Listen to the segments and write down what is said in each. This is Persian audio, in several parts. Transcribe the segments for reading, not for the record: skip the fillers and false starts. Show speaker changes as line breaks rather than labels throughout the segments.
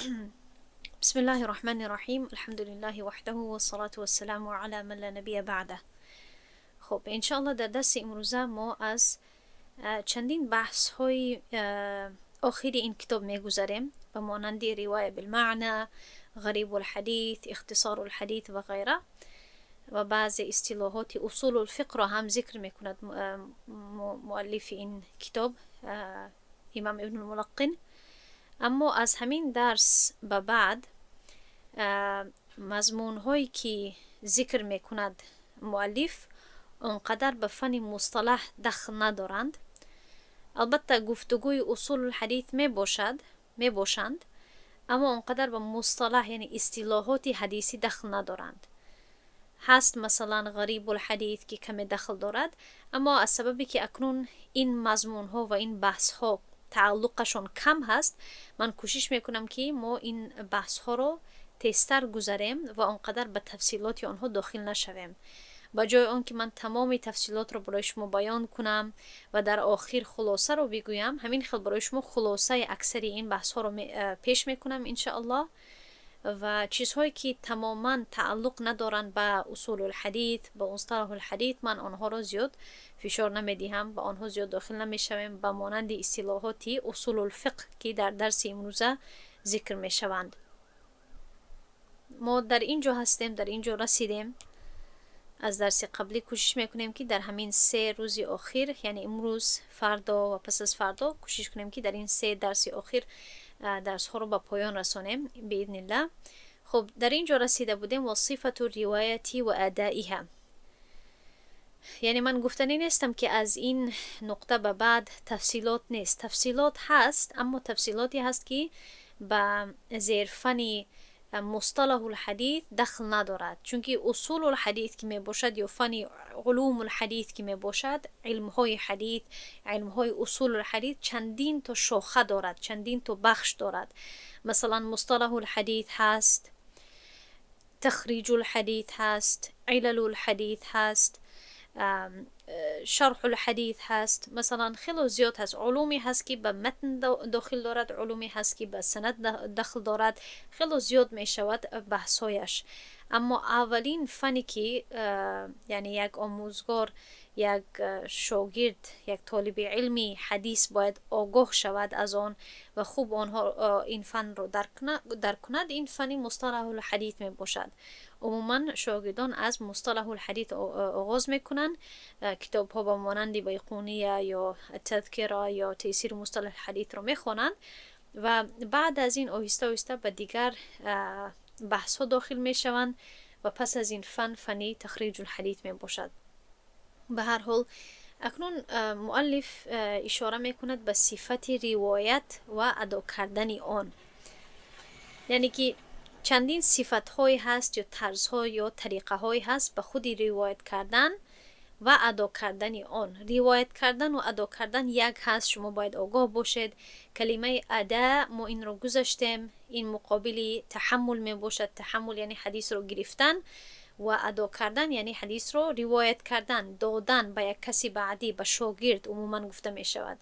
بسم الله الرحمن الرحیم. الحمد لله وحده و الصلاة والسلام علی من لا نبی بعده. خب انشاءالله در درس امروزه ما از چندین بحث های آخری این کتاب میگذاریم به مانند روایه بالمعنی، غریب الحدیث، اختصار الحدیث و غیره، و بعض اصطلاحات اصول الفقه را هم ذکر میکند مؤلف این کتاب امام ابن الملقن. اما از همین درس به بعد مضمون هایی که ذکر میکند مؤلف اونقدر به فن مصطلح دخل ندارند. البته گفتگوی اصول الحدیث میباشند اما اونقدر به مصطلح یعنی اصطلاحات حدیثی دخل ندارند. هست مثلا غریب الحدیث که کمی دخل دارد، اما از سببی که اکنون این مضمون ها و این بحث ها تعلقشون کم هست، من کوشش میکنم که ما این بحث ها رو تیزتر گذاریم و اونقدر به تفصیلات آنها داخل نشویم. با جای آن که من تمام تفصیلات رو برای شما بیان کنم و در آخر خلاصه رو بگویم، همین خیلی برای شما خلاصه اکثری این بحث ها رو پیش میکنم انشاءالله. و چیزهایی که تماما تعلق ندارند به اصول الحدیث، به مصطلح الحدیث، من آنها رو زیاد فشار نمیدهم، به آنها زیاد داخل نمیشویم، به مانند اصطلاحات اصول الفقه که در درس امروزه ذکر میشوند. ما در اینجا هستیم، در اینجا رسیدیم. از درس قبلی کوشش میکنیم که در همین 3 روز آخر، یعنی امروز، فردا و پس از فردا، کوشش کنیم که در این 3 درس آخر درس ها رو به پایان رسانیم باذن الله. خب در اینجا رسیده بودیم و صفت روایتی و ادائیها. یعنی من گفتنی نیستم که از این نقطه به بعد تفصیلات نیست، تفصیلات هست، اما تفصیلاتی هست که به زیر فن مصطلح الحدیث دخل ندارد، چون که اصول الحدیث که می باشد یا فن علوم الحدیث که می باشد، علم های حدیث، علم های اصول الحدیث چندین تا شاخه دارد، چندین تا بخش دارد. مثلا مصطلح الحدیث هست، تخریج الحدیث هست، علل الحدیث هست، شرح الحدیث هست، مثلا خیلی زیاد هست. علومی هست که به متن داخل دارد، علومی هست که به سند داخل دارد، خیلی زیاد می شود بحثایش. اما اولین فنی که یعنی یک آموزگار، یک شاگرد، یک طالب علمی حدیث باید آگاه شود از آن و خوب آنها این فن رو درک کند، این فنی مصطلح الحدیث می باشد. عموما شاگردان از مصطلح الحدیث آغاز میکنن، کتاب ها با مانند بایقونیه یا التذکرة یا تیسیر مصطلح الحدیث رو میخوانند و بعد از این آهسته آهسته به دیگر بحث ها داخل میشوند و پس از این فنی تخریج الحدیث می باشد. به هر حال اکنون مؤلف اشاره میکند به صفت روایت و ادا کردن آن، یعنی که چندین صفت های هست یا طرز های یا طریقه های هست به خود روایت کردن و ادا کردن آن. روایت کردن و ادا کردن یک هست، شما باید آگاه باشید. کلمه ادا ما این رو گذاشتیم، این مقابلی تحمل می باشد. تحمل یعنی حدیث رو گرفتن و ادا کردن یعنی حدیث رو روایت کردن، دادن به یک کسی بعدی، به شاگرد عموما گفته می شود.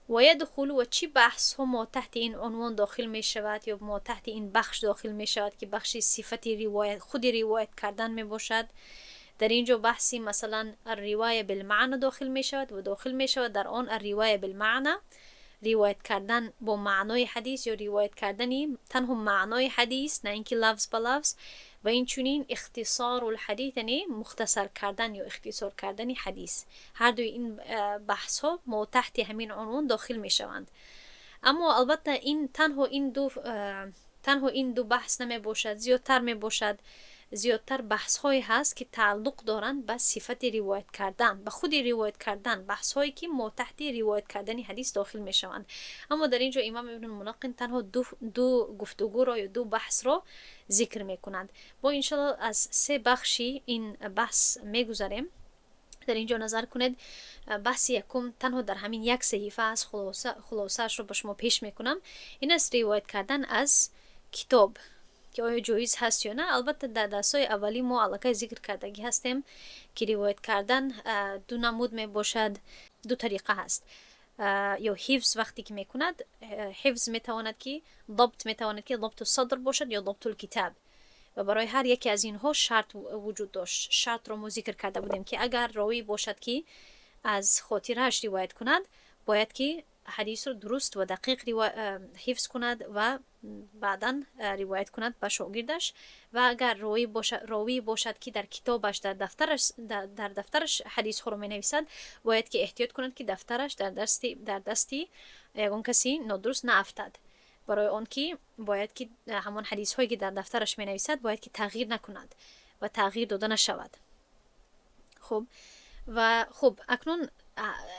و یدخل و چی بحث ها ما تحت این عنوان داخل می شود یا ما تحت این بخش داخل می شود که بخشی صفت روایت، خود روایت کردن می باشد. در اینجا بحثی مثلا الروایه بالمعنی داخل می شود و داخل می شود در آن الروایه بالمعنی، روایت کردن با معنای حدیث یا روایت کردنی تنها معنای حدیث، نه اینکه لفظ به لفظ. و این چنین اختصار الحدیث یعنی مختصر کردن یا اختصار کردن حدیث. هر دوی این بحث ها ما تحت همین عنوان داخل می شوند. اما البته این تنها این دو بحث نمی باشد، زیادتر می باشد. زیادتر بحث های هست که تعلق دارند به صفت روایت کردن، به خود روایت کردن، بحث هایی که ما تحت روایت کردن حدیث داخل می شوند. اما در اینجا امام ابن الملقن تنها دو گفتگو را یا دو بحث را ذکر می کنند. با انشاءالله از 3 بخشی این بحث می گذاریم. در اینجا نظر کنید بحث یکم تنها در همین یک صحیفه از خلاصه‌اش رو به شما پیش می کنم. این است روایت کردن از کتاب که آیا جایز هست یا نه. البته در درس‌های اولی ما علاقه ذکر کردگی هستیم که روایت کردن 2 نمود می باشد، 2 طریقه هست. یا حفظ وقتی که میکند، حفظ میتواند که ضبط الصدر باشد یا ضبط الکتاب. و برای هر یکی از اینها شرط وجود داشت. شرط رو ما ذکر کرده بودیم که اگر راوی باشد که از خاطرش روایت کند، باید که حدیث رو درست و دقیق حفظ کند و بعدا روایت کند به شاگردش. و اگر راوی باشد که در کتابش در دفترش حدیث ها رو می نویسد، باید که احتیاط کند که دفترش در دستی اون کسی نادرست نافتد. برای آن که باید که همان حدیث هایی که در دفترش می نویسد باید که تغییر نکند و تغییر داده نشود. خب اکنون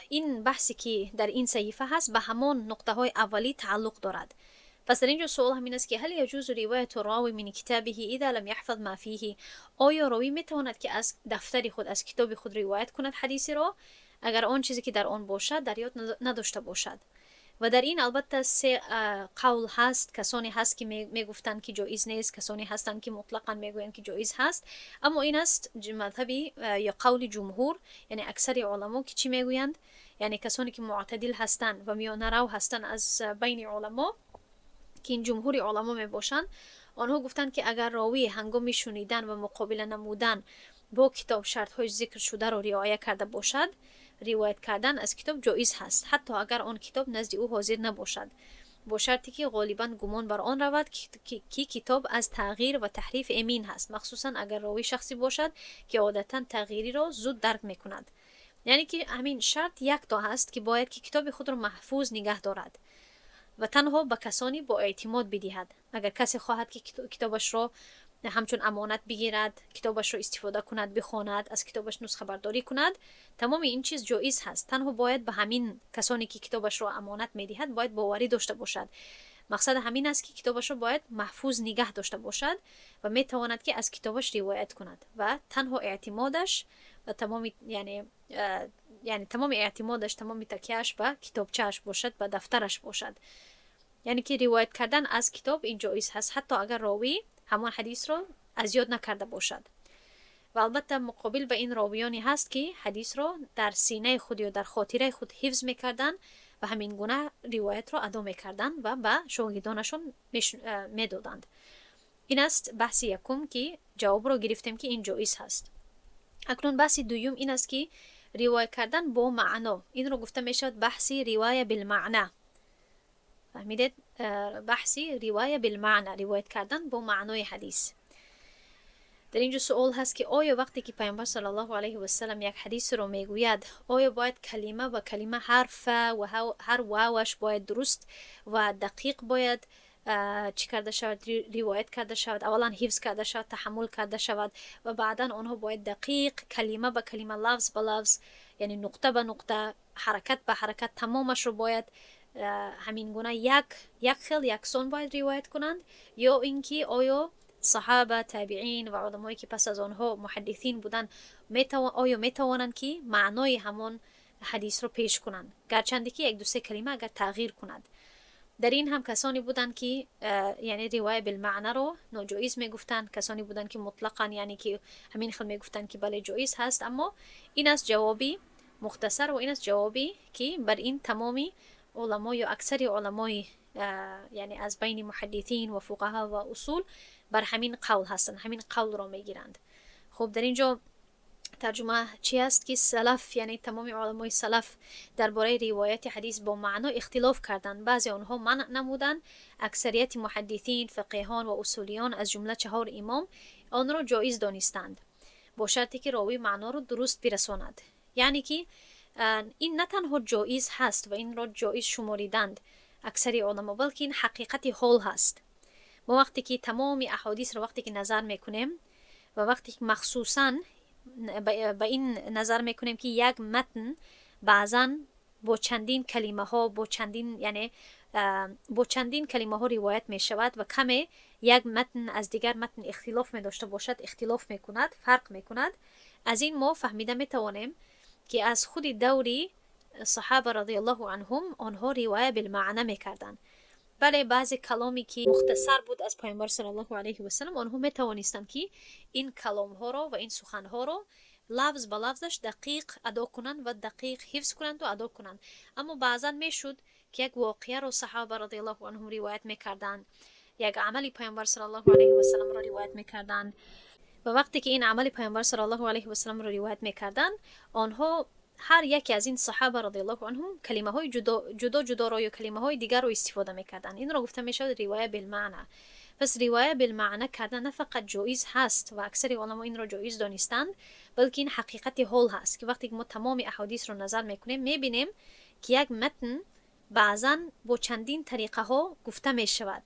این بحثی که در این صحیفه هست به همان نقطه های اولی تعلق دارد. پس در اینجا سوال همین است که هل یجوز روایت راوی من کتابه اذا لم یحفظ ما فیه؟ آیا راوی میتواند که از دفتر خود، از کتاب خود روایت کند حدیثی را اگر آن چیزی که در آن باشد در یاد نداشته باشد؟ و در این البته سه قول هست. کسانی هست که میگفتند که جایز نیست، کسانی هستند که مطلقاً میگویند که جایز هست. اما این است مذهبی یا قول جمهور، یعنی اکثر علما که چی میگویند، یعنی کسانی که معتدل هستند و میانه رو هستند از بین علما که این جمهور علما میباشند، آنها گفتند که اگر راوی هنگام شنیدن و مقابله نمودن با کتاب شرط های ذکر شده را رعایت کرده باشد، روایت کردن از کتاب جایز هست، حتی اگر آن کتاب نزد او حاضر نباشد، با شرطی که غالبا گمان بر آن رود که کتاب از تغییر و تحریف امین هست، مخصوصا اگر راوی شخصی باشد که عادتا تغییری را زود درک میکند. یعنی که همین شرط یک تا هست که باید که کتاب خود را محفوظ نگه دارد و تنها به کسانی با اعتماد بدهد. اگر کسی خواهد که کتابش را همچون امانت بگیرد، کتابش را استفاده کند، بخواند، از کتابش نسخه برداری کند، تمام این چیز جایز هست. تنها باید به همین کسانی که کتابش را امانت میدهد باید باوری داشته باشد. مقصد همین است که کتابش را باید محفوظ نگه داشته باشد و میتواند که از کتابش روایت کند و تنها اعتمادش و تمام تمام اعتمادش، تمام تکیهش به کتابچه‌اش باشد، به دفترش باشد. یعنی که روایت کردن از کتاب این جایز هست، حتی اگر راوی همان حدیث را از یاد نکرده باشد. و البته مقابل به این راویانی هست که حدیث را در سینه خود یا در خاطره خود حفظ میکردن و همین گونه روایت را ادا میکردن و به شاگردانشون میدادند. این است بحث یکم که جواب را گرفتیم که این جایز هست. اکنون بحث دوم این است که روایت کردن با معنا، این رو گفته میشد بحثی روایت بالمعنی. فهمیدید؟ بحثی روایت بالمعنی، روایت کردن با معنای حدیث. در اینجا سوال هست که آیا وقتی که پیامبر صلی الله علیه و سلم یک حدیث رو میگوید، آیا باید کلمه و کلمه، حرف و هر واوش باید درست و دقیق باید چی کرده شود، روایت کرده شود، اولا حفظ کرده شود، تحمل کرده شود و بعدا آنها باید دقیق کلمه به کلمه، لفظ به لفظ، یعنی نقطه به نقطه، حرکت به حرکت، تمامش رو باید همین گونه یک خیل یکسان باید روایت کنند؟ یا اینکه آیا صحابه، تابعین و علمایی که پس از آنها محدثین بودند آیا میتوانند که معنای همان حدیث رو پیش کنند، گرچند که یک دو سه کلمه اگر تغییر کند؟ در این هم کسانی بودند که یعنی روایت بالمعنی رو ناجایز میگفتند، کسانی بودند که مطلقاً یعنی که همین خیل میگفتند که بله جایز هست. اما این از جوابی مختصر و این از جوابی که بر این تمامی علما یا اکثر علمای یعنی از بین محدثین و فقها و اصول بر همین قول هستند، همین قول را میگیرند. خب در اینجا ترجمه چی است که سلف، یعنی تمام علمای سلف درباره روایت حدیث با معنا اختلاف کردند. بعضی آنها منع نمودند، اکثریت محدثین، فقیهان و اصولیان از جمله 4 امام آن را جایز دانستند، با شرطی که راوی معنا را درست برساند. یعنی که این نه تنها جایز هست و این را جایز شماریدند اکثر علما، بلکه این حقیقت حال هست. ما وقتی که تمام احادیث را وقتی که نظر میکنیم و وقتی که مخصوصاً به این نظر میکنیم که یک متن بعضاً با چندین کلمه ها با چندین کلمه ها روایت می شود و کمی یک متن از دیگر متن اختلاف می داشته باشد، اختلاف می کند، فرق می کند، از این ما فهمیده می توانیم که از خود دوری صحابه رضی الله عنهم آنها روایت بالمعنی می کردند. بله بعضی کلامی که مختصر بود از پیامبر صلی الله علیه و سلم، آنها می توانستند که این کلام ها را و این سخن ها را لفظ به لفظش دقیق ادا کنند و دقیق حفظ کنند و ادا کنند. اما بعضا میشد که یک واقعه رو صحابه رضی الله عنهم روایت میکردند، یک عملی پیامبر صلی الله علیه و سلم را روایت میکردند و وقتی که این عمل پیامبر صلی الله علیه و سلم را روایت میکردند، آنها هر یکی از این صحابه رضی الله عنهم کلمه های جدا را یا کلمه های دیگر رو استفاده میکردند. این را گفته میشود روایت بالمعنی. پس روایت بالمعنی کردن نه فقط جایز هست و اکثر علما این را جایز دانستند، بلکه این حقیقت حال هست که وقتی ما تمام احادیث رو نظر میکنیم میبینیم که یک متن بعضا با چندین طریقه ها گفته میشود.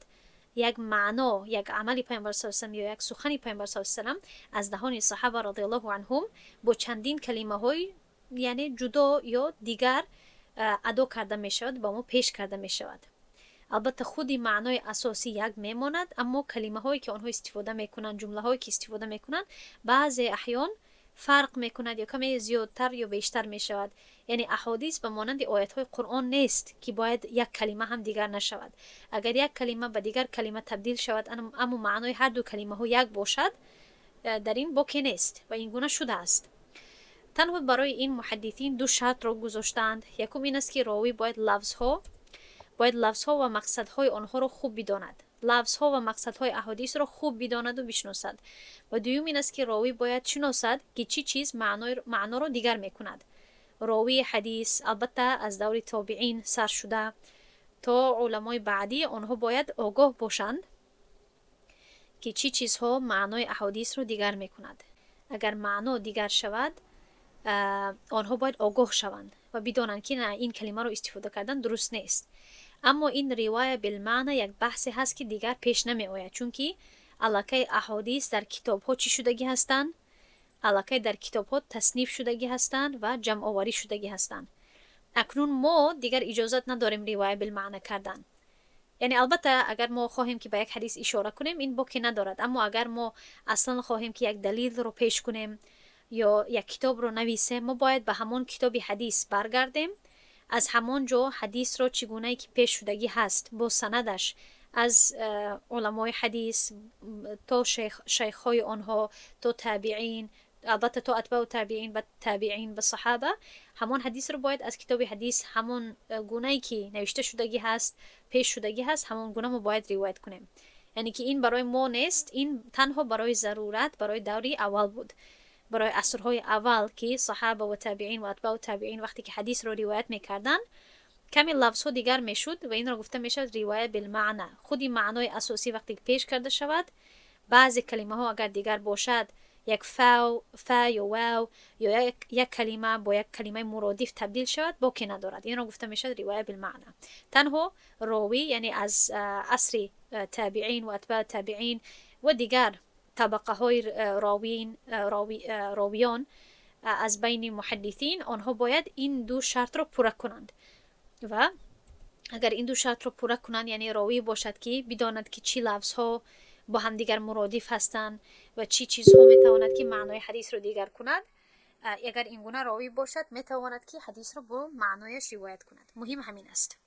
یک معنا، یک عملی پیامبر صلی الله علیه و سلم یا یک سخنی پیامبر صلی الله علیه و سلم از دهان صحابه رضی الله عنهم با چندین کلمه های یعنی جدا یا دیگر ادا کرده میشود، با ما پیش کرده میشود. البته خودی معنای اساسی یک میماند، اما کلمه هایی که آنها استفاده میکنند، جمله هایی که استفاده میکنند بعضی احیان فرق میکند یا کمی زیادتر یا بیشتر میشود. یعنی احادیث به مانند آیات های قرآن نیست که باید یک کلمه هم دیگر نشود. اگر یک کلمه به دیگر کلمه تبدیل شود اما معنای هر دو کلمه ها یک باشد، در این باکی نیست و این گونه شده است. تنها برای این محدثین دو شرط را گذاشتند. یکم این است که راوی باید لفظها و مقصدهای آنها را خوب بداند. لفظها و مقصدهای احادیث را خوب بداند و بشناسد. و دوم این است که راوی باید شناسد که چی چیز معنا را دیگر میکند. راوی حدیث البته از دور تابعین سر شده تا علمای بعدی، آنها باید آگاه باشند که چی چیزها معنای احادیث را دیگر میکند. اگر معنا دیگر شود آنها باید آگاه شوند و بدانند که نه، این کلمه رو استفاده کردن درست نیست. اما این روایت بالمعنی یک بحثی هست که دیگر پیش نمی آید، چون که علاقه احادیث در کتاب ها چی شدگی هستند؟ علاقه در کتاب ها تصنیف شدگی هستند و جمع آوری شدگی هستند. اکنون ما دیگر اجازت نداریم روایت بالمعنی کردن. یعنی البته اگر ما خواهیم که به یک حدیث اشاره کنیم این باکی ندارد، اما اگر ما اصلا خواهیم که یک دلیل رو پیش کنیم یا یک کتاب رو نویسیم، ما باید به همون کتاب حدیث برگردیم، از همون جا حدیث رو چگونه که پیش شدگی هست با سندش از علمای حدیث تا شیخهای آنها تا تابعین، البته تا اتباع تابعین و تابعین به صحابه، همون حدیث رو باید از کتاب حدیث همون گونه‌ای که نوشته شدگی هست پیش شدگی هست همون گونه ما باید روایت کنیم. یعنی که این برای ما نیست، این تنها برای ضرورت برای دوری اول بود، برای عصرهای اول که صحابه و تابعین و اتباع تابعین وقتی که حدیث رو روایت میکردن کمی لفظ دیگر میشد و این را گفته میشد روایت بالمعنی. خودی معنای اساسی وقتی پیش کرده شود، بعضی کلمه ها اگر دیگر باشد، یک فا یا واو یا یک کلمه با یک کلمه مرادف تبدیل شود، باکی ندارد. این را گفته میشد روایت بالمعنی. تنها راوی یعنی از عصر تابعین و اتباع تابعین و دیگر طبقه های راویان از بین محدثین، آنها باید این دو شرط را پوره کنند. و اگر این دو شرط را پوره کنند، یعنی راوی باشد که بداند که چی لفظ ها با هم دیگر مرادف هستند و چی چیزها میتواند که معنای حدیث را دیگر کند، اگر این گونه راوی باشد میتواند که حدیث را با معنایش روایت کند. مهم همین است.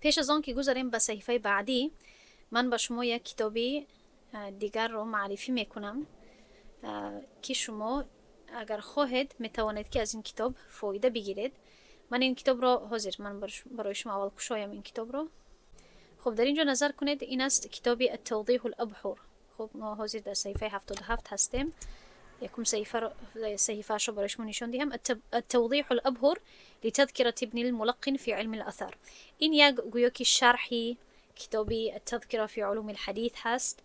پیش از آن که گذاریم به صحیفه بعدی، من به شما یک کتابی دیگر رو معرفی میکنم که شما اگر خواهید میتوانید که از این کتاب فایده بگیرید. من این کتاب رو من برای شما اول کشایم این کتاب رو. خب در اینجا نظر کنید، این است کتاب التوضیح الابحر. خب ما حاضر در صحیفه 77 هستیم. یکم صحیفه رو برای شما نشان دهم. التوضیح الابحر لتذكرة ابن الملقن في علم الاثر. این یک گویا که شرحی کتابی التذكرة في علوم الحديث هست.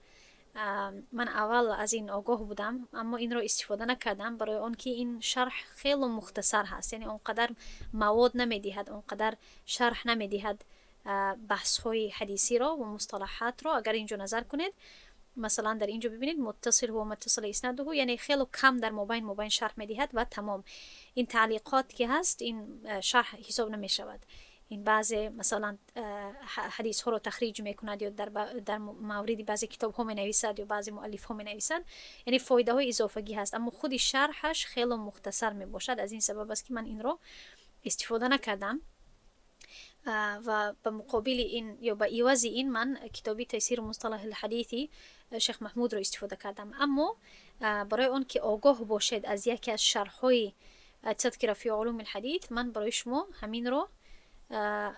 من اول از این آگاه بودم اما این رو استفاده نکردم، برای آن که این شرح خیلی مختصر هست، یعنی اونقدر مواد نمیدهد، اونقدر شرح نمیدهد بحث های حدیثی را و مصطلحات را. اگر اینجا نظر کنید، مثلا در اینجا ببینید متصل و متصل اسناده، یعنی خیلی کم در مابین شرح میدهد و تمام. این تعلیقات که هست این شرح حساب نمی شود. این بعضی مثلا حدیث ها رو تخریج میکند یا در موردی بعضی کتاب ها می نویسد یا بعضی مؤلف ها می نویسد، یعنی فایده های اضافگی هست، اما خودی شرحش خیلی مختصر می باشد. از این سبب است که من این رو استفاده نکردم. و به مقابل این یا به عوض این من کتابی تفسیر مصطلح الحدیثی شیخ محمود رو استفاده کردم. اما برای اون که آگاه باشید از یکی از شرح‌های تذکره فی علوم الحدیث، من برای شما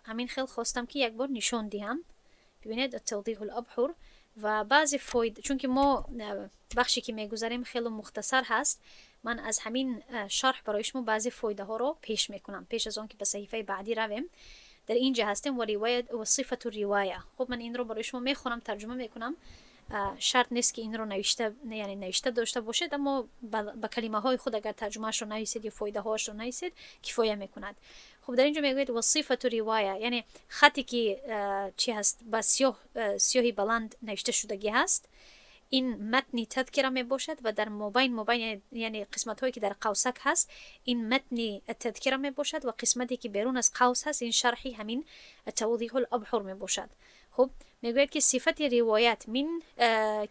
همین خیلی خواستم که یک بار نشان دهم. ببینید التوضیح الابحر و بعضی فاید، چون که ما بخشی که میگذاریم خیلی مختصر هست، من از همین شرح برای شما بعضی فایده ها رو پیش میکنم پیش از اون که به صحیفه بعدی رویم. در اینجا هستیم و روایت و صفت الروایه. خب من این رو برای شما میخونم، ترجمه میکنم. شرط نیست که این رو نوشته داشته باشید، اما با کلمه های خود اگر ترجمهش رو نویسید یا فایده هاش رو نویسید کفایه میکند. خب در اینجا میگوید و صفت روایه، یعنی خطی که چی هست با سیاهی بلند نوشته شدگی هست، این متن تذکره می باشد و در مبین یعنی قسمت هایی که در قوسک هست این متن تذکره می باشد و قسمتی که بیرون از قوس هست این شرحی همین توضیح الابحر می باشد. خب میگوید که صفت روایت من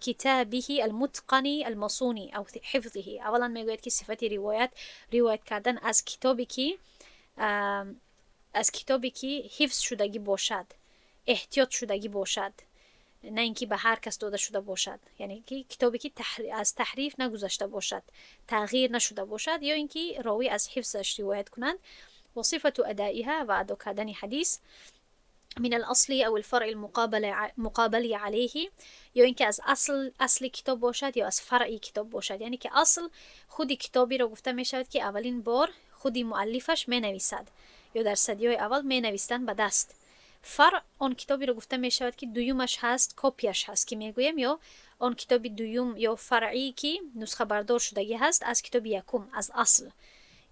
کتابه المتقن المصونی او حفظه. اولا میگوید که صفت روایت کردن از کتابی که حفظ شدگی باشد، احتیاط شدگی باشد، نه اینکه به هر کس داده شده باشد، یعنی که کتابی که از تحریف نگذشته باشد، تغییر نشده باشد، یا اینکه راوی از حفظش روایت کنند. و صفت ادائها و ادا کردن حدیث من الاصل او الفرع المقابل علیه، یا اینکه از اصل کتاب باشد یا از فرع کتاب باشد. یعنی که اصل خودی کتابی را گفته می شود که اولین بار خودی مؤلفش می نویسد یا در صدیهای اول می نویسند به دست. فرع آن کتابی رو گفته می شود که دویومش هست، کپیش هست که میگویم، یا آن کتاب دویوم یا فرعی که نسخه بردار شدگی هست از کتاب یکم، از اصل.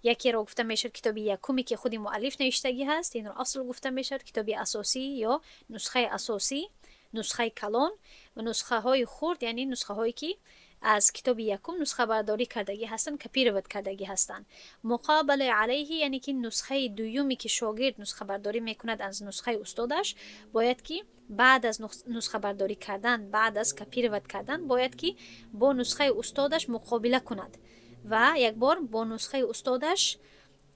یکی رو گفته می شود کتاب یکمی که خودی مؤلف نوشتگی هست، این رو اصل گفته می شود. کتاب اساسی یا نسخه اساسی، نسخه کلان و نسخه های خرد، یعنی نسخه هایی که از کتاب یکم نسخه برداری کردگی هستند، کپی روایت کردگی هستند. مقابل علیه یعنی که نسخه دویومی که شاگرد نسخه برداری میکند از نسخه استادش، باید که بعد از نسخه برداری کردن، بعد از کپی روایت کردن، باید که با نسخه استادش مقابله کند و یک بار با نسخه استادش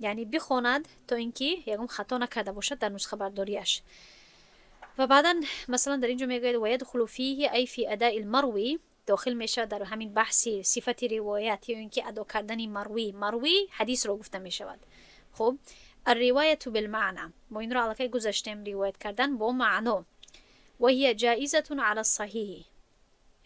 یعنی بخواند تا اینکه یکم خطا نکرده باشد در نسخه برداریش. و بعدا مثلا در اینجا میگوید و یدخل فیه ای فی اداء المروی، داخل میشه در همین بحثی صفت روایت یا اینکه ادا کردن مروی حدیث رو گفته میشود. خب الروایت بالمعنى، ما این رو علاقه گذاشتیم، روایت کردن با معنا. و هی جائزه علی الصحیح،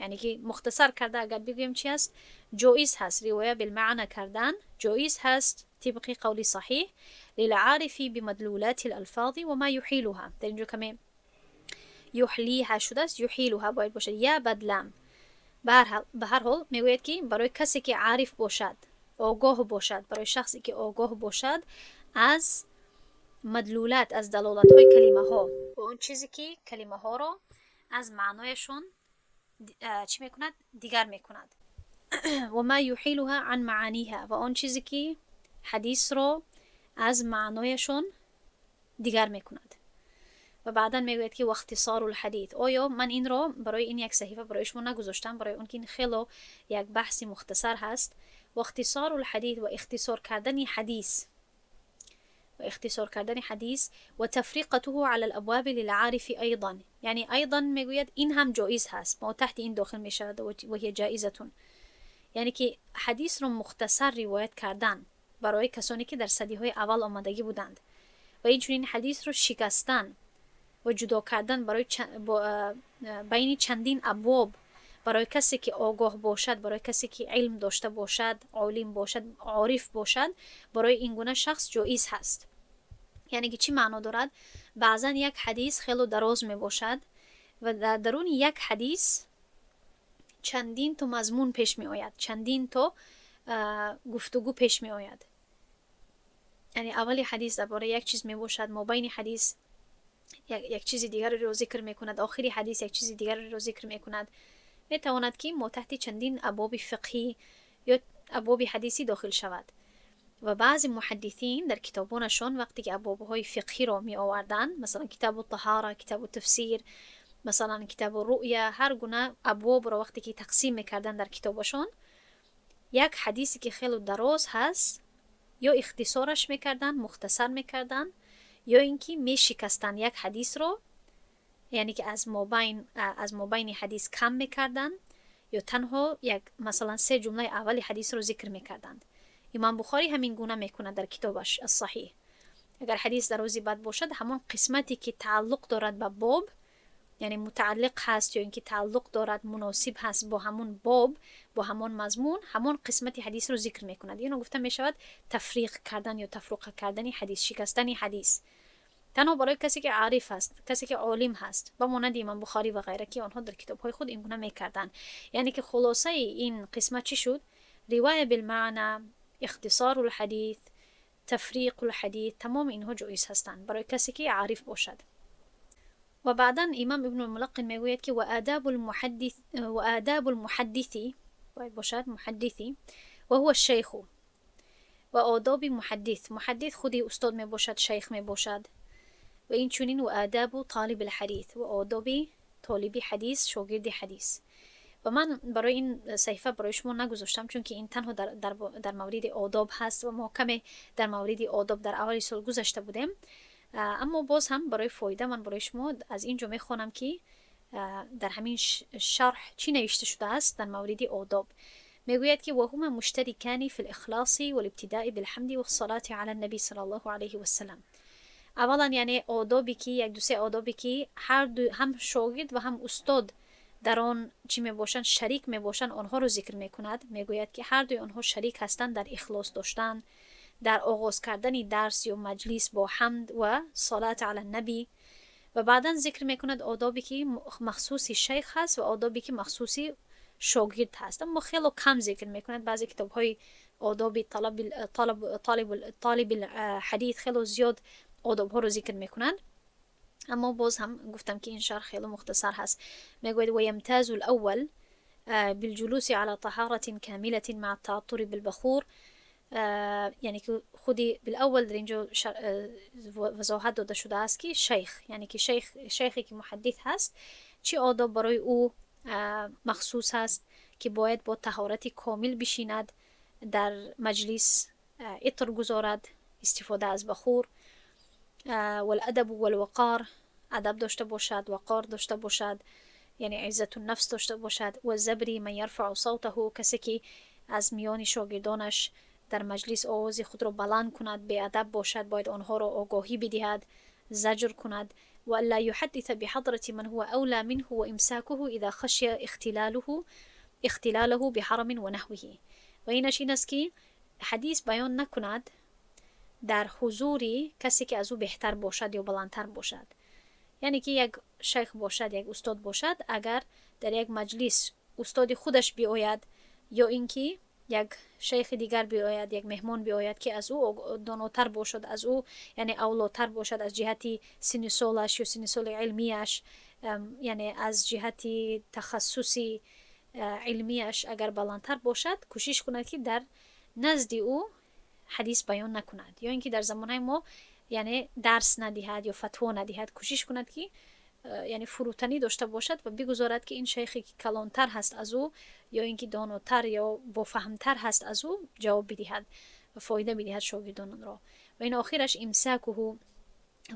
یعنی که مختصر کرده اگر بگویم چی هست، جایز هست روایت بالمعنى کردن، جایز هست طبق قول صحیح للعارف بمدلولات الالفاظ و ما یحیلها. در اینجا کمی یحلیها شده است، یحیلها باید باشه یا بدلم. به هر حال میگوید که برای کسی که عارف باشد، آگاه باشد، برای شخصی که آگاه باشد از مدلولات، از دلالت های کلمه ها و اون چیزی که کلمه ها را از معنایشون چی میکند؟ دیگر میکند. و ما یحیلها عن معانیها، و اون چیزی که حدیث را از معنایشون دیگر میکند. و بعدا میگوید که اختصار الحدیث. آیا من این را برای این یک صحیفه برای شما نگذاشتم، برای اون که این خیلی یک بحثی مختصر هست. و اختصار الحدیث و اختصار کردن حدیث و تفریقته علی الابواب للعارف ایضا، یعنی ایضا میگوید این هم جایز هست، ما تحت این داخل میشود و هی جایزتون، یعنی که حدیث رو مختصر روایت کردن برای کسانی که در صدیهای اول آمدگی بودند و این حدیث رو شکستن و جدا کردن برای بین چندین ابواب، برای کسی که آگاه باشد، برای کسی که علم داشته باشد، عالم باشد، عارف باشد، برای این گونه شخص جایز هست. یعنی که چی معنا دارد؟ بعضا یک حدیث خیلی دراز می باشد و در درون یک حدیث چندین تا مضمون پیش می آید، چندین تا گفتگو پیش می آید. یعنی اولی حدیث درباره یک چیز می باشد، مابین حدیث یک چیز دیگر رو ذکر می کند، آخری حدیث یک چیز دیگر رو ذکر می کند. می تواند که ما تحت چندین ابواب فقهی یا ابواب حدیثی داخل شود. و بعضی محدثین در کتابونشون وقتی که ابوابهای فقهی رو می آوردن، مثلا کتاب الطهاره، کتاب التفسیر، مثلا کتاب الرؤیا، هر گونه ابواب رو وقتی که تقسیم میکردن در کتابشون، یک حدیثی که خیلی دراز هست یا اختصارش میکردن، مختصر میکردن، یا اینکه می شکستن یک حدیث رو، یعنی که از مابین حدیث کم میکردن، یا تنها یک مثلا 3 جمله اول حدیث رو ذکر میکردند. امام بخاری همین گونه میکنه در کتابش الصحیح. اگر حدیث در روزی بعد باشد، همون قسمتی که تعلق دارد به باب، یعنی متعلق هست یا اینکه تعلق دارد، مناسب هست با همون باب، با همون مضمون، همون قسمتی حدیث رو ذکر میکند. اینو گفتم میشود تفریق کردن یا تفرقه کردن حدیث، شکستن حدیث. تنها برای کسی که عارف است، کسی که عالم هست، با مانند امام بخاری و غیره که آنها در کتاب‌های خود این گونه میکردن. یعنی که خلاصه این قسمت چی شد؟ روایت بالمعنی، اختصار الحدیث، تفریق الحدیث، تمام اینها جایز هستند برای کسی که عارف باشد. و بعدا امام ابن الملقن میگوید که و آداب المحدثی باید باشد محدثی و هو الشیخ. و آداب محدث خودی استاد می باشد، شیخ می باشد. و این چونین و آداب طالب الحدیث، و آداب طالب حدیث، شاگرد حدیث. و من برای این صحیفه برای شما نگذاشتم، چون که این تنها در مورد آداب هست و ما کمی در مورد آداب در اول سال گذاشته بودیم. اما باز هم برای فایده من برای شما از اینجا میخوانم که در همین شرح چی نوشته شده است در مورد آداب. میگوید که و هما مشترکان فی الاخلاص والابتداء بالحمد والصلاة علی النبی صلی الله علیه و سلم. اولا یعنی آدابی که یک دو سه آدابی که هر دو، هم شاگرد و هم استاد در آن چی می باشند، شریک می باشند، آنها رو ذکر می کند. میگوید که هر دوی آنها شریک هستند در اخلاص داشتن، در آغاز کردن درس یا مجلس با حمد و صلات علی النبی. و بعدا ذکر می کند آدابی که مخصوص شیخ هست و آدابی که مخصوص شاگرد هست. اما خیلی کم ذکر می کند. بعضی کتاب های آداب طالب الحدیث خیلی زیاد آداب ها رو ذکر می کنند. اما باز هم گفتم که این شرح خیلی مختصر هست. میگوید و یمتاز الاول بالجلوس على طهارة كاملة مع التعطر بالبخور. یعنی که خودی بالاول در اینجا وضاحت داده شده است که شیخ، یعنی که شیخی که محدث هست چی آداب برای او مخصوص هست که باید با طهارت کامل بشیند، در مجلس عطر گذارد، استفاده از بخور. والادب والوقار، ادب داشته باشد، وقار داشته باشد، یعنی عزت النفس داشته باشد. و زبری من یرفع صوته، کسی که از میان شاگردانش در مجلس آواز خود را بلند کند، به ادب باشد، باید آنها را آگاهی بدهد، زجر کند. و الا يحدث بحضرة من هو اولى منه و امساکه اذا خشی اختلاله بحرم و نحوه. و اینش این است که حدیث بیان نکند در حضوری کسی که از او بهتر باشد یا بلندتر باشد. یعنی که یک شیخ باشد، یک استاد باشد، اگر در یک مجلس استاد خودش بیاید یا اینکه یک شیخ دیگر بیاید، یک مهمان بیاید که از او داناتر باشد، از او یعنی اولاتر باشد از جهتی سن سالش یا سن سال علمیش، یعنی از جهتی تخصصی علمیش اگر بلندتر باشد، کوشش کند که در نزد او حدیث بیان نکند، یا اینکه در زمانه ما یعنی درس ندهد یا فتوا ندهد. کوشش کند که یعنی فروتنی داشته باشد و بگذارد که این شیخی که کلانتر هست از او یا اینکه داناتر یا با فهمتر هست از او جواب بدهد و فایده بدهد شاگردان را. و این آخرش امساکه،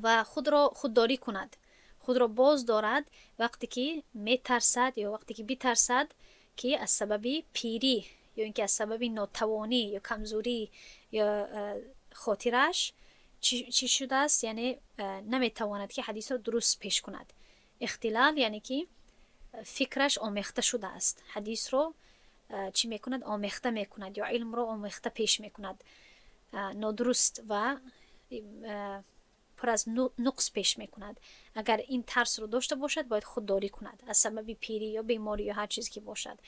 و خود را خودداری کند، خود را باز دارد وقتی که میترسد یا وقتی که بیترسد که از سبب پیری یا اینکه از سبب ناتوانی یا کمزوری یا خاطرش چی شده است، یعنی نمیتواند که حدیث را درست پیش کند. اختلال یعنی که فکرش آمیخته شده است، حدیث رو چی میکند؟ آمیخته میکند یا علم رو آمیخته پیش میکند، نادرست و پر از نقص پیش میکند. اگر این ترس رو داشته باشد باید خودداری کند از سبب پیری یا بیماری یا هر چیزی که باشد.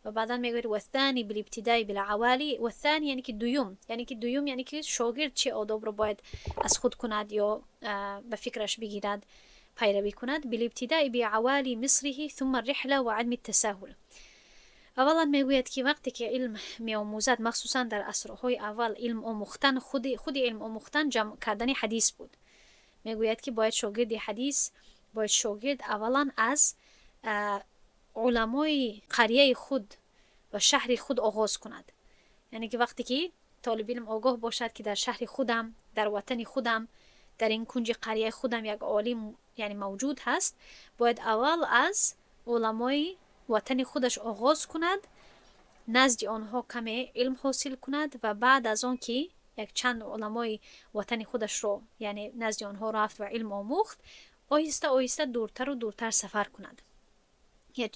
و بعدا میگوید و الثانی بالابتداء بالعوالی. و الثانی یعنی که دوم، یعنی که شاگرد چه آداب رو باید از خود کند یا به فکرش بگیرد، پیروی کند. بالابتداء بعوالی مصره ثم الرحله و عدم التساهل. اولا میگوید که وقتی که علم میآموزد، مخصوصا در عصرهای اول علم آموختن، خود علم آموختن جمع کردن حدیث بود. میگوید که باید شاگرد اولا از علمای قریه خود و شهر خود آغاز کند. یعنی که وقتی که طالب علم آگاه باشد که در شهر خودم، در وطن خودم در این کنج قریه خودم یک عالم یعنی موجود هست، باید اول از علمای وطن خودش آغاز کند، نزد آنها کمی علم حاصل کند و بعد از آن که یک چند علمای وطن خودش رو یعنی نزد آنها رفت و علم آموخت، آهسته آهسته دورتر و دورتر سفر کند.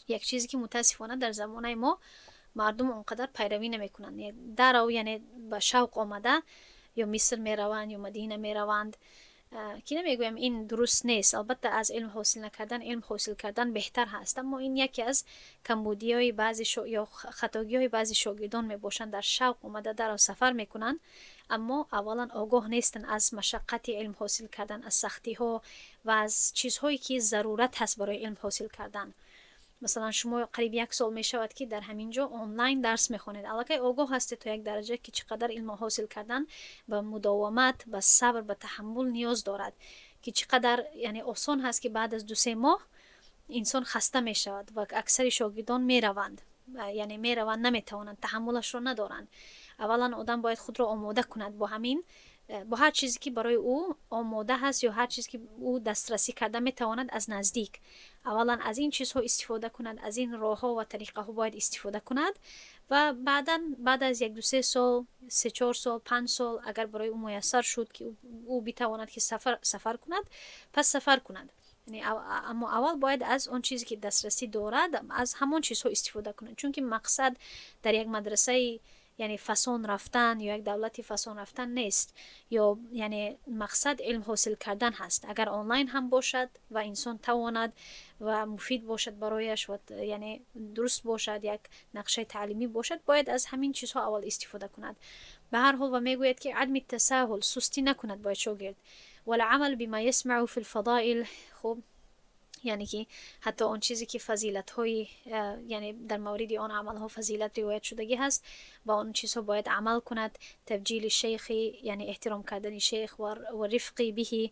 یک چیزی که متاسفانه در زمانه ما مردم اونقدر پیروی نمیکنند. در او یعنی با شوق آمده یا مصر میروند یا مدینه میروند، که نمیگویم این درست نیست. البته از علم حاصل نکردن علم حاصل کردن بهتر هست، اما این یکی از کمبودی‌های بعضی یا خطاگی‌های بعضی شاگردان میباشند. در شوق اومده در سفر میکنن، اما اولا آگاه نیستن از مشقت علم حاصل کردن، از سختی ها و از چیزهایی که ضرورت هست برای علم حاصل کردن. مثلا شما قریب 1 سال می شود که در همینجا آنلاین درس میخونید، البته آگاه هستید تا یک درجه که چقدر علم حاصل کردن به مداومت، به صبر، به تحمل نیاز دارد، که چقدر یعنی آسان هست که بعد از 2-3 ماه انسان خسته می شود و اکثر شاگردان می روند، یعنی می روند نمیتوانند، تحملش رو ندارند. اولا آدم باید خود را آماده کند با هر چیزی که برای او آماده هست یا هر چیزی که او دسترسی کرده میتواند از نزدیک اولا از این چیزها استفاده کند، از این راه ها و طریقه ها باید استفاده کند و بعد از 1-2-3 سال 3-4 سال 5 سال اگر برای او میسر شد که او بتواند که سفر کند، پس سفر کند. یعنی اما اول باید از اون چیزی که دسترسی دارد از همون چیزها استفاده کند، چون که مقصد در یک مدرسه یعنی فسان رفتن یا یک دولتی فسان رفتن نیست، یا یعنی مقصد علم حاصل کردن هست. اگر آنلاین هم باشد و انسان تواند و مفید باشد برایش و یعنی درست باشد، یک نقشه تعلیمی باشد، باید از همین چیزها اول استفاده کند. به هر حال و میگوید که عدم التساهل، سستی نکند باید شاگرد، والعمل بما يسمع في الفضائل. خب یعنی که حتی اون چیزی که فضیلت های یعنی در مورد آن عمل ها فضیلت روایت شدگی هست، با اون چیزها باید عمل کند. تبجیل شیخ یعنی احترام کردن شیخ و رفقی بهی،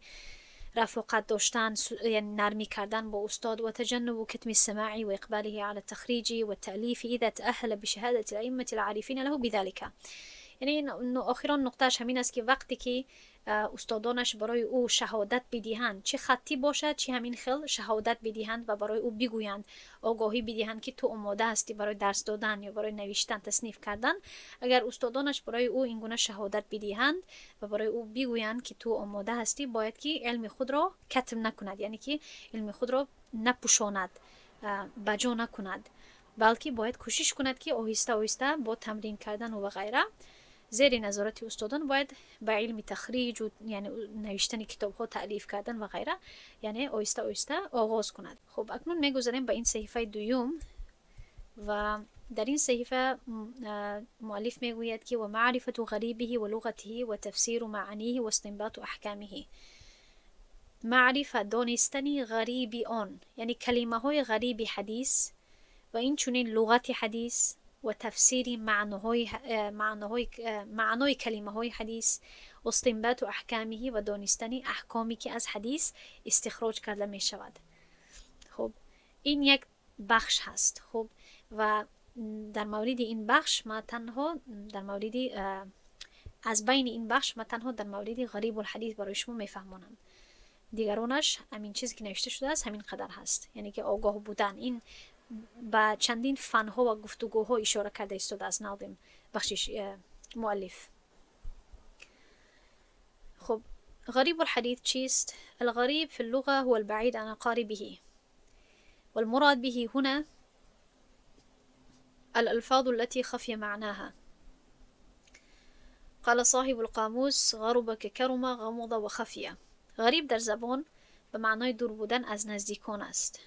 رفاقت داشتن یعنی نرمی کردن با استاد، و تجنب کتم السماع و اقباله على التخریج و التألیف اذا تأهل بشهادة الائمة العارفین له بذلك. یعنی آخران نقطهش همین است که وقتی که استادانش برای او شهادت بدهند، چه خطی باشد چه همین خل شهادت بدهند و برای او بگویند، آگاهی بدهند که تو آماده هستی برای درس دادن یا برای نوشتن تصنیف کردن. اگر استادانش برای او این گونه شهادت بدهند و برای او بگویند که تو آماده هستی، باید که علم خود را کتم نکند، یعنی که علم خود را نپوشاند، بجا نکند، بلکه باید کوشش کند که آهسته آهسته با تمرین کردن و غیره زیر نظارت استادان باید به علم تخریج و یعنی نوشتن کتاب ها، تألیف کردن و غیره یعنی آهسته آهسته آغاز کند. خب اکنون میگذاریم به این صحیفه دوم و در این صحیفه مؤلف میگوید که و معرفت غریبه و لغته و تفسیر معانیه و استنباط احکامه. معرفت دانستنی غریب آن، یعنی کلمه های غریب حدیث و این چونین لغت حدیث و تفسیر معنای کلمه های حدیث و استنباط و احکامه و دانستنی احکامی که از حدیث استخراج کرده می شود. خب این یک بخش هست. خب و در مورد این بخش ما تنها از بین این بخش ما تنها در مورد غریب الحدیث برای شما میفهمونم، دیگرانش همین چیزی که نوشته شده است همین قدر هست. یعنی که آگاه بودن این با چندین فنها و گفتگوها اشاره کرده است از ناظم بخشش مؤلف. خب غریب الحديث چیست؟ الغريب في اللغة هو البعيد عن أقاربه، والمراد به هنا الألفاظ التي خفي معناها. قال صاحب القاموس غرب ككرم غمض وخفي. غریب در زبان به معنای دور بودن از نزدیکان است.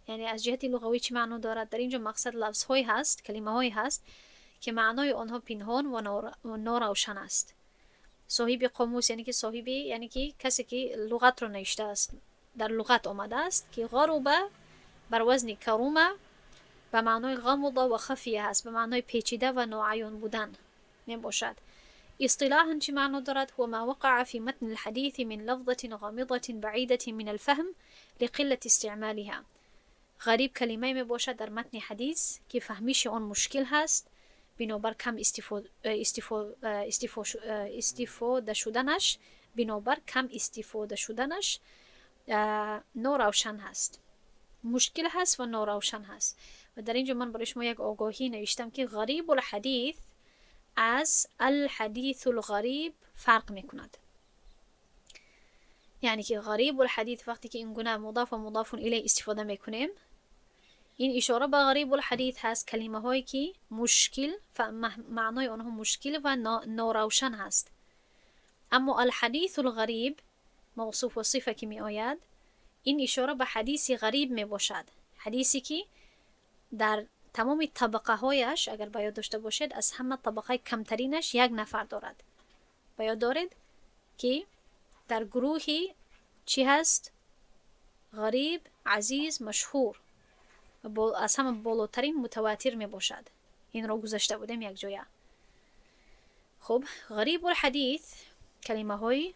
یعنی از جهت لغوی چه معنی دارد؟ در اینجا مقصد لفظ های هست، کلمه های هست که معنای آنها پنهان و ناروشن است. صاحب قاموس یعنی که صاحبی یعنی که کسی که لغت رو نوشته است، در لغت آمده است که غربه بر وزن کرومه به معنای غمض و خفیه هست، به معنای پیچیده و ناعیان بودن می باشد. اصطلاحا چه معنی دارد؟ هو ما وقع في متن الحديث من لفظة غامضة بعيدة من الفهم لقلة استعمالها. غریب کلمه می باشد در متن حدیث که فهمیش آن مشکل هست بنابر کم استفاده شدنش بنابر کم استفاده شدنش ناروشن هست، مشکل هست و ناروشن هست. و در اینجا من برای شما یک آگاهی نوشتم که غریب الحدیث از الحدیث الغریب فرق میکند. یعنی که غریب الحدیث وقتی که این گونه مضاف و مضاف الیه استفاده میکنیم، این اشاره به غریب الحدیث هست کلمه هایی که مشکل معنای آنها مشکل و ناروشن هست. اما الحدیث الغریب موصوف و صفه که می آید، این اشاره به حدیث غریب می باشد، حدیثی که در تمام طبقه هایش اگر باید داشته باشد از همه طبقه کمترینش یک نفر دارد. باید دارد که در گروهی چی هست؟ غریب، عزیز، مشهور، از همه بالاترین متواتر می باشد. این را گذاشته بودیم یک جایه. خب غریب الحدیث کلمه هایی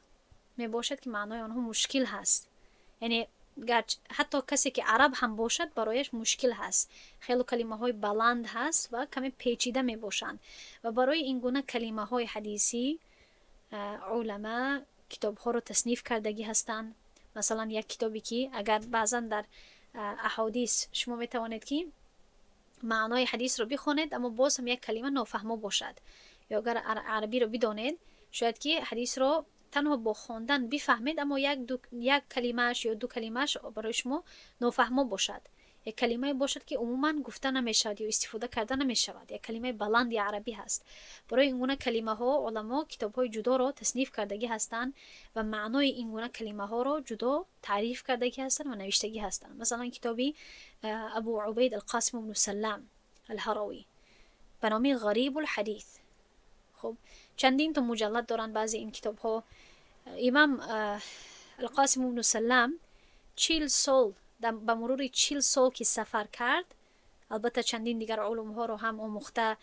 می باشد که معنای آنها مشکل هست. یعنی حتی کسی که عرب هم باشد برایش مشکل هست. خیلی کلمه های بلند هست و کمی پیچیده می باشند. و برای این گونه کلمه های حدیثی علما کتاب ها رو تصنیف کردگی هستند. مثلا یک کتابی که اگر بعضا در احادیث شما می توانید که معنای حدیث رو بخونید اما باز هم یک کلمه نافهمه باشد، یا اگر عربی رو بدانید شاید که حدیث رو تنها با خواندن بفهمید اما یک کلمهش یا دو کلمهش برای شما نافهمه باشد. یک کلمه باشد که عموما گفته نمیشود یا استفاده کرده نمیشود، یک کلمه بلند عربی هست. برای این گونه کلمه ها علما کتاب های جدا را تصنیف کردگی هستند و معنای این گونه کلمه ها را جدا تعریف کردگی هستند و نوشتگی هستند. مثلا کتابی ابو عبید القاسم بن سلام الهروی به نام غریب الحدیث. خب چندین تا مجلد دارن بعضی این کتاب ها. امام القاسم بن سلام 40 سال به مرور 40 سال که سفر کرد، البته چندین دیگر علوم ها رو هم آموخته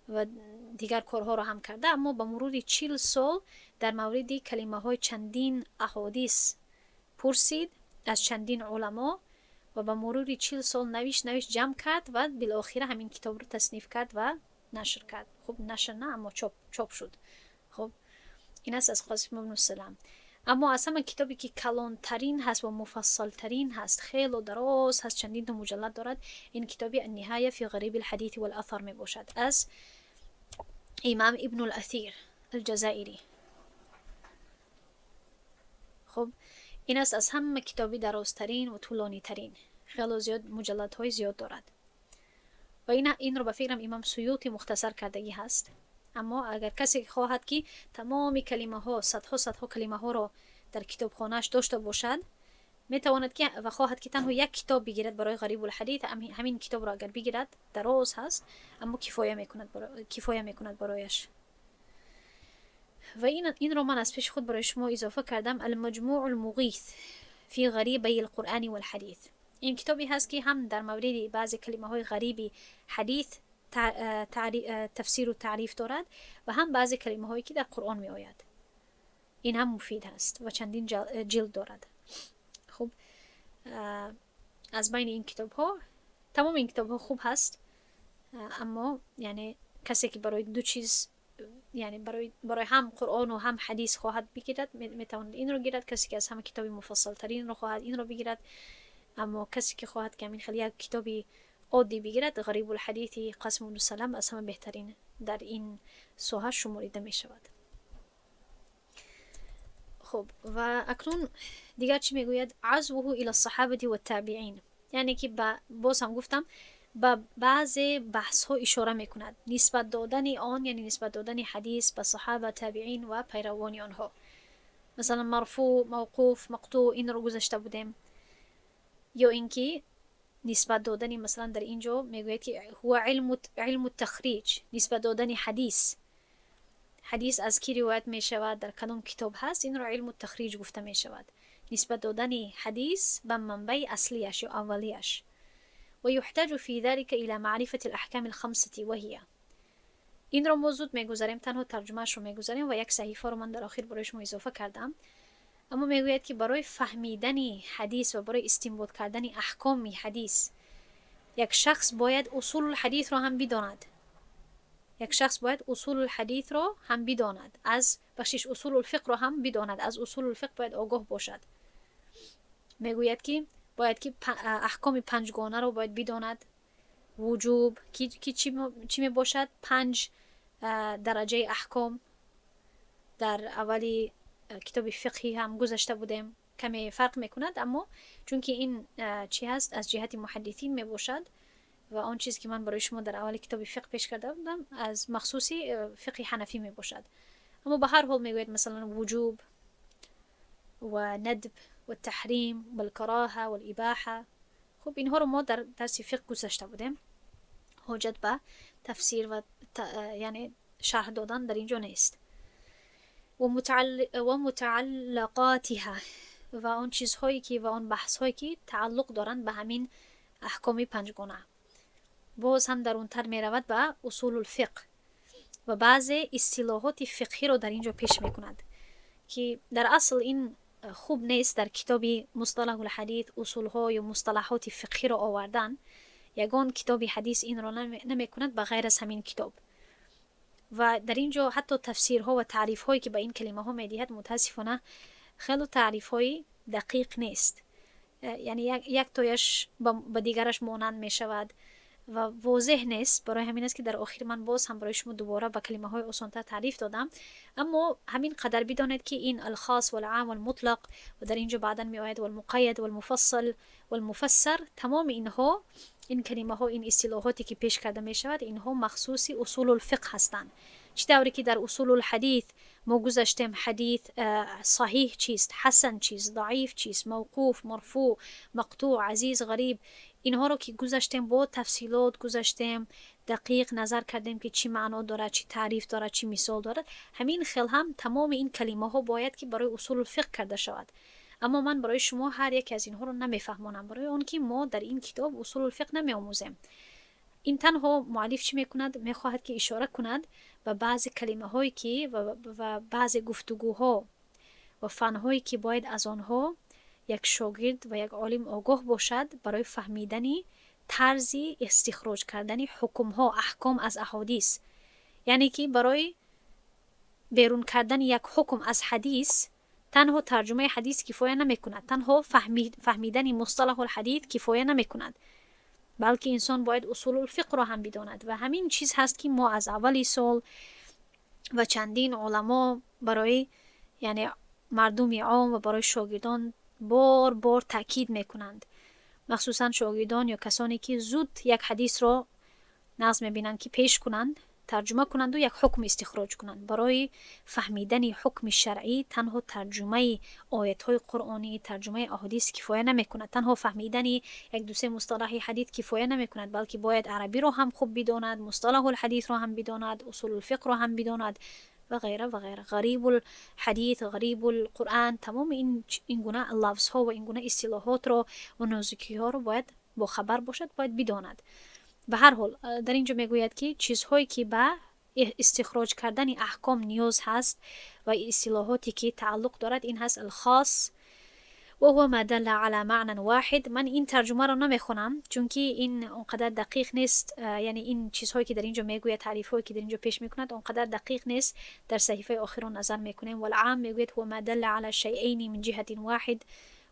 و دیگر کارها رو هم کرده، اما به مرور 40 سال در مورد کلمه های چندین احادیث پرسید از چندین علما و به مرور 40 سال نوشت جمع کرد و بالاخره همین کتاب رو تصنیف کرد و نشر کرد. خب نشر نه اما چاپ شد. خب این است از قاسم بن سلام. اما از همه کتابی که کلانترین هست و مفصل ترین هست، خیلی دراز هست، چندین تا مجلد دارد، این کتابی النهایه فی غریب الحدیث والاثر می باشد از امام ابن الاثیر الجزائری. خب این است از همه کتابی درازترین و طولانی ترین، خیلی زیاد مجلدهای زیاد دارد. و این رو به فکرم امام سیوطی مختصر کردگی هست. اما اگر کسی خواهد که تمام کلمه ها صدها کلمه ها رو در کتابخانه‌اش داشته باشد، میتواند که و خواهد که تنها یک کتاب بگیرد برای غریب الحدیث، همین کتاب را اگر بگیرد دراز هست اما کفایه میکند برایش. و این رو من از پیش خود برای شما اضافه کردم المجموع المغیث فی غریبی القرآن والحدیث. این کتابی هست که هم در مورد بعضی کلمه های غریبی حدیث تفسیر و تعریف دارد و هم بعضی کلمه هایی که در قرآن می آید. این هم مفید هست و چندین جلد دارد. خب از بین این کتاب ها تمام این کتاب ها خوب هست، اما یعنی کسی که برای دو چیز، یعنی برای هم قرآن و هم حدیث خواهد بگیرد میتواند این رو گیرد. کسی که از همه کتابی مفصل ترین رو خواهد این رو بگیرد. اما کسی که خواهد که همین خیلی یک کتابی عادی بگیرد، غریب الحدیث قاسم بن سلام از همه بهترین در این ساحه شماریده می شود. خب و اکنون دیگر چی میگوید؟ عزوه الى الصحابه و التابعین، یعنی که باز هم گفتم با بعض بحث ها اشاره میکند، نسبت دادن آن یعنی نسبت دادن حدیث به صحابه، تابعین و پیروان آنها. مثلا مرفوع، موقوف، مقطوع این رو گذاشته بودیم. یا اینکه نسبت دادن مثلا در اینجا میگوید که هو علم التخریج، نسبت دادن حدیث از کی روایت می شود، در کدام کتاب هست، این را علم التخریج گفته می شود. نسبت دادن حدیث به منبع اصلیش یا اولیش. و یحتاج فی ذلك الى معرفة الاحکام الخمسه و هي. این را موضوع میگذاریم، تنها ترجمهش رو میگذاریم و یک صحیفه رو من در آخر برای شما اضافه کردم. اما میگوید که برای فهمیدن حدیث و برای استنباط کردن احکام حدیث یک شخص باید اصول الحدیث را هم بداند. یک شخص باید اصول الحدیث را هم بداند از بخشش اصول الفقه رو هم بداند، از اصول الفقه باید آگاه باشد. میگوید که باید که احکام پنجگانه رو باید بداند. وجوب که چی می باشد؟ 5 درجه احکام در اولی کتاب فقهی هم گذاشته بودیم، کمی فرق میکند، اما چون که این چی هست از جهت محدثین می باشد و آن چیزی که من برای شما در اول کتاب فقه پیش کرده بودم از مخصوصی فقه حنفی می باشد. اما به هر حال میگوید مثلا وجوب و ندب و تحریم و الکراهه و الاباحه. خب اینها رو ما در درس فقه گذاشته بودیم، حاجت به تفسیر و یعنی شرح دادن در اینجا نیست. و متعلقاتها و آن چیزهایی که و آن بحثهایی که تعلق دارند به همین احکام پنجگانه. باز هم در اون تر می رود به اصول الفقه و بعض اصطلاحات فقهی رو در اینجا پیش می کند که در اصل این خوب نیست در کتاب مصطلح الحدیث اصولها یا مصطلحات فقهی رو آوردن. یگان کتاب حدیث این رو نمی کند بغیر از همین کتاب. و در اینجا حتی تفسیرها و تعریفهایی که به این کلمه ها می دهد متاسفانه خیلی تعریفهای دقیق نیست، یعنی یک تایش با دیگرش مانند می شود و واضح نیست. برای همین است که در آخر من باز هم برای شما دوباره با کلمه های آسان‌تر تعریف دادم. اما همین قدر بدانید که این الخاص و العام و المطلق و در اینجا بعدا می آید و المقید و المفصل و المفسر، تمام اینها، این کلمه ها، این اصطلاحاتی که پیش کرده می شود، اینها مخصوصی اصول الفقه هستند. چطوری که در اصول الحدیث ما گذاشتیم حدیث صحیح چیست، حسن چیست، ضعیف چیست، موقوف، مرفوع، مقطوع، عزیز، غریب، اینها رو که گذاشتیم با تفصیلات گذاشتیم، دقیق نظر کردیم که چی معنا داره، چی تعریف داره، چی مثال داره. همین خیل هم تمام این کلمه ها باید که برای اصول الفقه کرده شود. اما من برای شما هر یک از اینها رو نمیفهمونم، برای اون که ما در این کتاب اصول الفقه نمیآموزیم. این تنها مؤلف چی میکند؟ میخواهد که اشاره کند و بعضی کلمه هایی که و بعضی گفتگوها و فنهایی که باید از آنها یک شاگرد و یک عالم آگاه باشد برای فهمیدنی طرزی استخراج کردن حکم ها، احکام از احادیث. یعنی که برای بیرون کردن یک حکم از حدیث تنها ترجمه حدیث کفایه نمی کند، تنها فهمیدن مصطلح الحدیث کفایه نمی کند، بلکه انسان باید اصول الفقه را هم بداند. و همین چیز هست که ما از اولی سال و چندین علما برای یعنی مردم عام و برای شاگردان بار بار تاکید میکنند، مخصوصا شاگردان یا کسانی که زود یک حدیث را نظم میبینند که پیش کنند، ترجمه کنند و یک حکم استخراج کنند. برای فهمیدن حکم شرعی تنها ترجمه آیات های قرآنی، ترجمه احادیث کفایه نمیکند، تنها فهمیدن یک دو سه مصطلح حدیث کفایه نمیکند، بلکه باید عربی رو هم خوب بداند، مصطلح الحدیث رو هم بداند، اصول الفقه رو هم بداند و غیره و غیره. غریب الحدیث، غریب القرآن، تمام این گونه لفظ ها و این گونه اصطلاحات رو و نازکی ها رو باید با خبر باشد، باید بداند. به هر حال در اینجا میگوید که چیزهایی که به استخراج کردن احکام نیاز هست و اصطلاحاتی که تعلق دارد این هست الخاص و هو ما دل على معنى واحد. من این ترجمه رو نمیخونم چون که این اونقدر دقیق نیست، یعنی این چیزهایی که در اینجا میگوید، تعریفهایی که در اینجا پیش میکند اونقدر دقیق نیست. در صحیفه آخرون نظر میکنیم. والعام میگوید هو ما دل على شيئين من جهة واحد،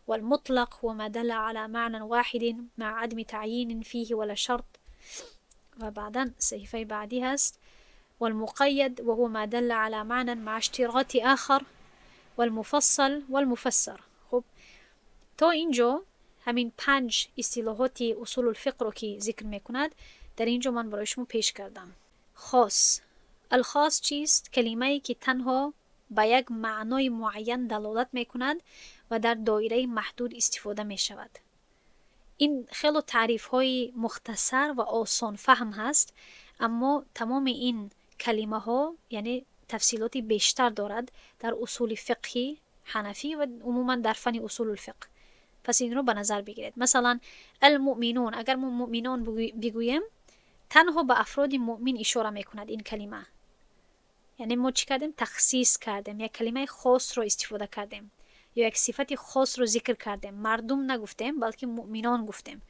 والمطلق هو ما دل على معنى واحد مع عدم تعيين فيه ولا شرط. و بعدا صحیفه بعدی هست والمقید وهو ما دل على معنى مع اشتراط آخر والمفصل والمفسر. خب تا اینجا همین 5 اصطلاحات اصول الفقه رو که ذکر میکند در اینجا من برای شما پیش کردم. خاص، الخاص چیست؟ کلمه‌ای که تنها به یک معنای معین دلالت میکند و در دایره محدود استفاده میشود. این خیلی تعریف های مختصر و آسان فهم هست، اما تمام این کلمه ها یعنی تفصیلات بیشتر دارد در اصول فقهی حنفی و عموما در فن اصول الفقه. پس این رو به نظر بگیرید. مثلا المؤمنون، اگر ما مؤمنان بگوییم تنها به افراد مؤمن اشاره میکند این کلمه. یعنی ما چی کردیم؟ تخصیص کردیم، یک کلمه خاص رو استفاده کردیم یا یک صفت خاص رو ذکر کردیم. مردم نگفتیم بلکه مؤمنان گفتیم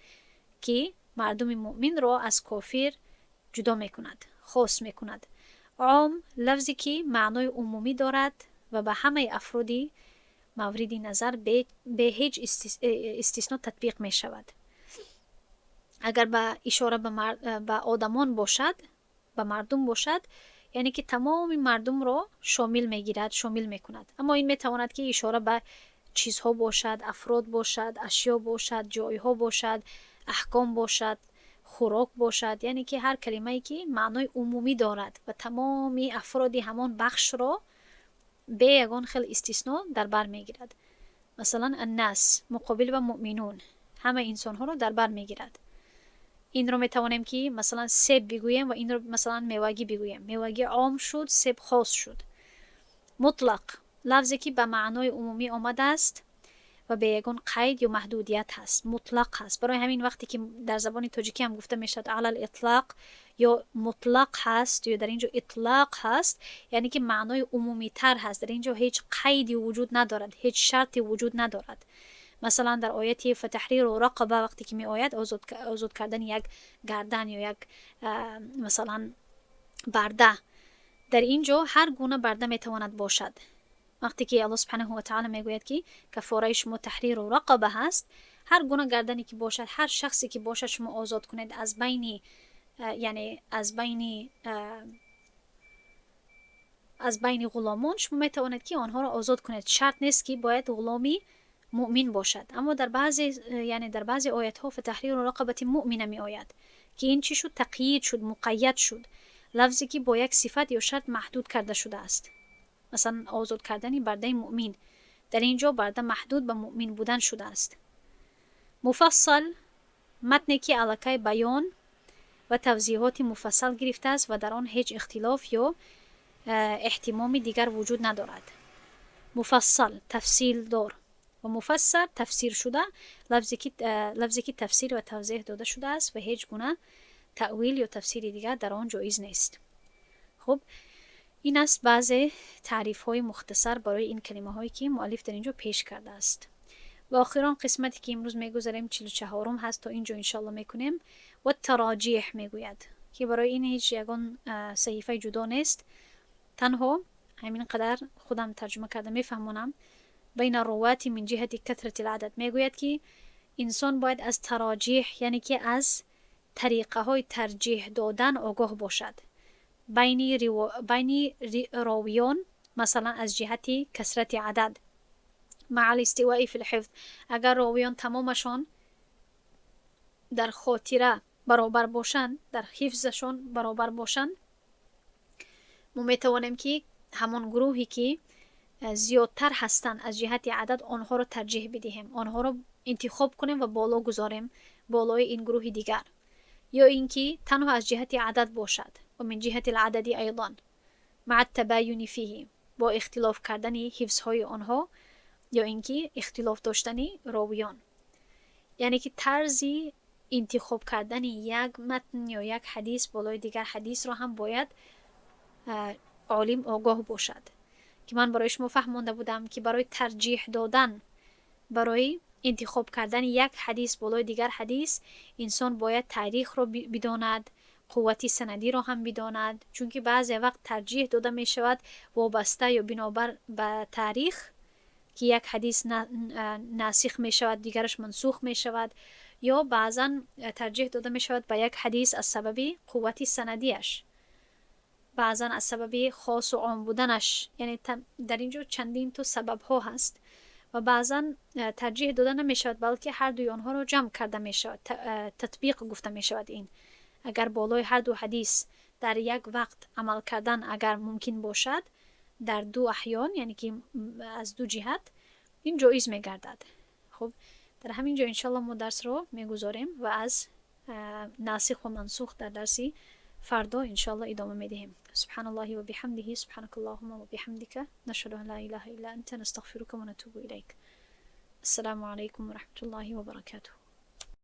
که مردم مؤمن رو از کافر جدا میکند، خاص میکند. عام لفظی که معنای عمومی دارد و به همه افرادی مورد نظر به هیچ استثنا تطبیق می شود. اگر به اشاره به آدمان باشد، به مردم باشد، یعنی که تمام مردم را شامل می گیرد، شامل می کند. اما این می تواند که اشاره به چیزها باشد، افراد باشد، اشیا باشد، جایها باشد، احکام باشد، خوراک باشد، یعنی که هر کلمه‌ای که معنای عمومی دارد و تمام افرادی همان بخش را به یگان خل استثناء در بر میگیرد. مثلا الناس مقابل به مؤمنون، همه انسان ها را در بر میگیرد. این رو میتوانیم که مثلا سیب بگوییم و این رو مثلا میوگی بگوییم. میوگی عام شد، سیب خاص شد. مطلق لفظی که به معنای عمومی آمده است و به یگان قید یا محدودیت هست، مطلق هست. برای همین وقتی که در زبان تاجیکی هم گفته میشد علی الاطلاق یا مطلق هست یا در اینجا اطلاق هست، یعنی که معنای عمومی تر هست. در اینجا هیچ قیدی وجود ندارد، هیچ شرطی وجود ندارد. مثلا در آیه فتحریر و رقبه وقتی که می آید آزاد کردن یک گردن یا یک مثلا برده، در اینجا هر گونه برده می تواند باشد. وقتی که الله سبحانه و تعالی میگوید که کفاره شما تحریر و رقبه هست، هر گونه گردنی که باشد، هر شخصی که باشد شما آزاد کنید از بین، یعنی از بین غلامان شما میتواند که آنها را آزاد کنید. شرط نیست که باید غلامی مؤمن باشد. اما در بعضی آیات ها فتحریر و رقبه مؤمنه می آید که این چی شد؟ تقیید شد، مقید شد. لفظی که با یک صفت یا شرط محدود کرده شده است. مثلا آزاد کردن برده مؤمن، در اینجا برده محدود به مؤمن بودن شده است. مفصل متنی که علاقه بیان و توضیحات مفصل گرفته است و در آن هیچ اختلاف یا احتمام دیگر وجود ندارد. مفصل تفصیل دار و مفسر تفسیر شده، لفظی که تفسیر و توضیح داده شده است و هیچ گونه تأویل یا تفسیر دیگر در آن جایز نیست. خب این است بعض تعریف های مختصر برای این کلمه هایی که مؤلف در اینجا پیش کرده است. و آخران قسمتی که امروز میگذاریم 44م هست، تا اینجا انشالله میکنیم. و تراجیح میگوید که برای این هیچ یگان صحیفه جدا نیست، تنها همین قدر خودم ترجمه کرده میفهمونم. بین روات من جهت کثرت العدد میگوید که انسان باید از تراجیح، یعنی که از طریقه های ترجیح دادن آگاه باشد بین راویان، مثلا از جهت کثرت عدد مع الاستواء فی الحفظ. اگر راویان تمامشان در خاطره برابر باشند، در حفظشان برابر باشند، ما میتوانیم که همان گروهی که زیادتر هستند از جهت عدد آنها را ترجیح بدهیم، آنها را انتخاب کنیم و بالا گذاریم بالای این گروه دیگر. یا اینکه تنها از جهت عدد باشد و من جهت العددی ایضا مع التباین فیه، با اختلاف کردن حفظهای آنها، یا اینکه اختلاف داشتن راویان. یعنی که طرزی انتخاب کردن یک متن یا یک حدیث بالای دیگر حدیث را هم باید عالم آگاه باشد. که من برای شما فهمانده بودم که برای ترجیح دادن، برای انتخاب کردن یک حدیث بالای دیگر حدیث، انسان باید تاریخ را بداند، قوتی سندی را هم بداند. چون که بعضی وقت ترجیح داده می شود وابسته یا بنابر به تاریخ که یک حدیث ناسخ می شود دیگرش منسوخ می شود، یا بعضا ترجیح داده می شود به یک حدیث از سبب قوتی سندیش، بعضا از سبب خاص و عام بودنش. یعنی در اینجا چندین تو سبب ها هست و بعضا ترجیح داده نمی شود بلکه هر دوی آنها را جمع کرده می شود، تطبیق گفته می شود. این اگر بالای هر دو حدیث در یک وقت عمل کردن اگر ممکن باشد در دو احیان، یعنی که از دو جهت، این جایز می گردد. خب در همین جا انشالله ما درس رو می گذاریم و از ناسخ و منسوخ در درسی فردا انشالله ادامه می دهیم. سبحان الله و بحمده، سبحانك اللهم و بحمدك، نشهد ان لا اله الا انت، نستغفرك و نتوب الیک. السلام علیکم و رحمت الله و برکاته.